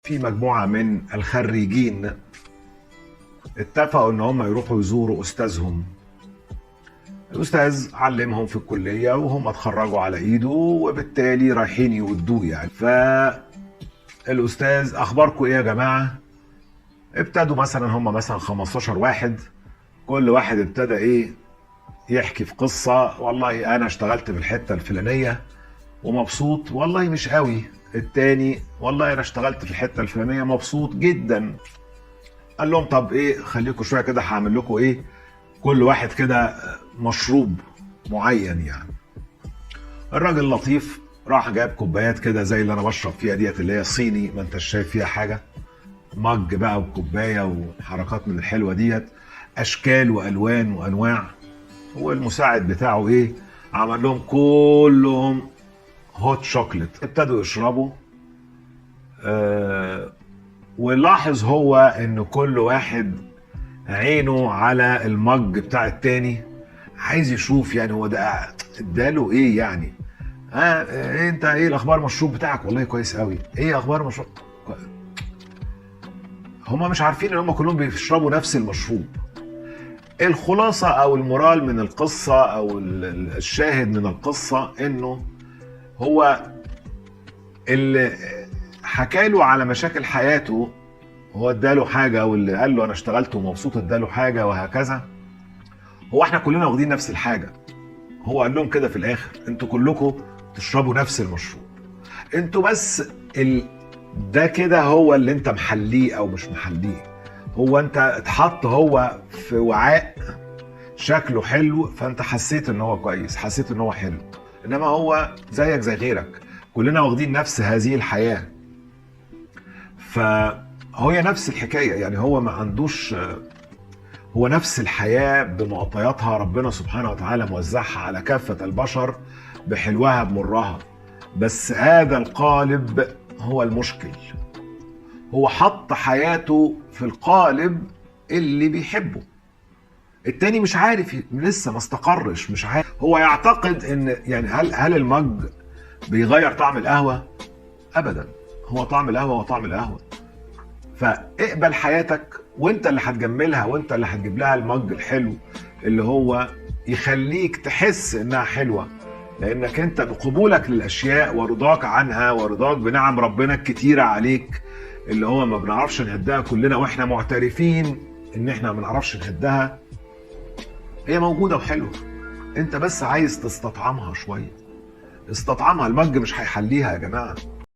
في مجموعة من الخريجين اتفقوا ان هم يروحوا يزوروا استاذهم. الاستاذ علمهم في الكلية وهم اتخرجوا على ايده، وبالتالي رايحين يودوه يعني. فالاستاذ اخباركم ايه يا جماعة؟ ابتدوا مثلا هم مثلا 15 واحد، كل واحد ابتدى ايه يحكي في قصة. والله انا اشتغلت في الحتة الفلانية ومبسوط، والله مش قوي. التاني والله انا اشتغلت في الحتة الفلانية مبسوط جدا. قال لهم طب ايه، خليكم شوية كده هعمل لكم ايه، كل واحد كده مشروب معين يعني. الراجل لطيف راح جاب كوبايات كده زي اللي انا بشرب فيها ديت، اللي هي صيني ما انتش شايف فيها حاجة، مج بقى وكوباية وحركات من الحلوة ديت، اشكال والوان وانواع. والمساعد بتاعه ايه، عمل لهم كلهم هوت شوكليت، ابتدوا يشربوا. ولاحظ هو ان كل واحد عينه على المج بتاع التاني، عايز يشوف يعني هو ده اداله ايه يعني. إيه انت ايه الاخبار المشروب بتاعك؟ والله كويس قوي. ايه اخبار المشروب؟ هما مش عارفين ان هما كلهم بيشربوا نفس المشروب. الخلاصة او المورال من القصة او الشاهد من القصة انه هو اللي حكاله على مشاكل حياته هو اداله حاجة، واللي قال له انا اشتغلت ومبسوط اداله حاجة، وهكذا. هو احنا كلنا واخدين نفس الحاجة. هو قال لهم كده في الاخر انتوا كلكم تشربوا نفس المشروب، انتوا بس ده كده هو اللي انت محليه او مش محليه. هو انت اتحط هو في وعاء شكله حلو، فانت حسيت ان هو كويس، حسيت ان هو حلو، انما هو زيك زي غيرك، كلنا واخدين نفس هذه الحياة. فهي نفس الحكاية يعني، هو ما عندوش، هو نفس الحياة بمعطياتها، ربنا سبحانه وتعالى موزعها على كافة البشر بحلوها بمرها. بس هذا القالب هو المشكل. هو حط حياته في القالب اللي بيحبه. التاني مش عارف، لسه ما استقرش، مش عارف. هو يعتقد ان يعني هل المج بيغير طعم القهوة؟ ابدا، هو طعم القهوة هو طعم القهوة. فاقبل حياتك وانت اللي هتجملها، وانت اللي هتجيب لها المج الحلو اللي هو يخليك تحس انها حلوة، لانك انت بقبولك للاشياء ورضاك عنها ورضاك بنعم ربنا الكتيرة عليك اللي هو ما بنعرفش نهدها كلنا، واحنا معترفين ان احنا ما بنعرفش نهدها. هي موجودة وحلوة، انت بس عايز تستطعمها شوية. استطعمها، المج مش هيحليها يا جماعة.